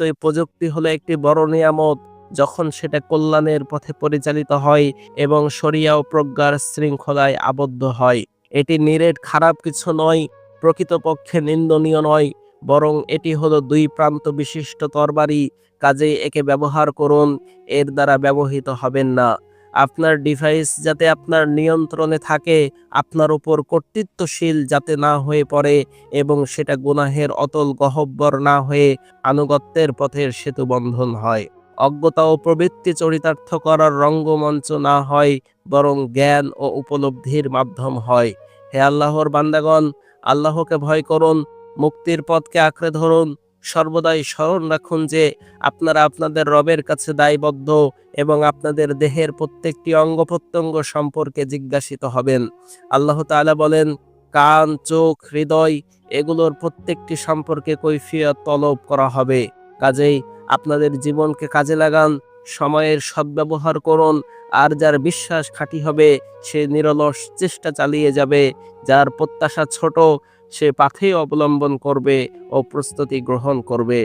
নিশ্চয়ই প্রযুক্তি হলো একটি বড় নিয়ামত যখন সেটা কল্যাণের পথে পরিচালিত হয় এবং শরিয়া ও প্রজ্ঞার শৃঙ্খলায় আবদ্ধ হয়। এটি নিরেট খারাপ কিছু নয়, প্রকৃতপক্ষে নিন্দনীয় নয়, বরং এটি হলো দুই প্রান্ত বিশিষ্ট তরবারি। কাজেই একে ব্যবহার করুন, এর দ্বারা ব্যবহৃত হবেন না। আপনার ডিভাইস যাতে আপনার নিয়ন্ত্রণে থাকে, আপনার উপর কর্তৃত্বশীল যাতে না হয়ে পড়ে এবং সেটা গুনাহের অতল গহ্বর না হয়ে আনুগত্যের পথের সেতুবন্ধন হয়। অজ্ঞতা ও প্রবৃত্তি চরিতার্থ করার রঙ্গমঞ্চ না হয়, বরং জ্ঞান ও উপলব্ধির মাধ্যম হয়। হে আল্লাহর বান্দাগণ, আল্লাহকে ভয় করুন, মুক্তির পথকে আঁকড়ে ধরুন। সর্বদাই স্মরণ রাখুন যে আপনারা আপনাদের রবের কাছে দায়বদ্ধ এবং আপনাদের দেহের প্রত্যেকটি অঙ্গ প্রত্যঙ্গ সম্পর্কে জিজ্ঞাসিত হবেন। আল্লাহ তাআলা বলেন, কান, চোখ, হৃদয় এগুলোর প্রত্যেকটি সম্পর্কে কৈফিয়ত তলব করা হবে। কাজেই আপনাদের জীবনকে কাজে লাগান, সময়ের সদ্ব্যবহার করুন, আর যার বিশ্বাস খাঁটি হবে সে নিরলস চেষ্টা চালিয়ে যাবে, যার প্রত্যাশা ছোট সে পথেই অবলম্বন করবে ও প্রস্তুতি গ্রহণ করবে।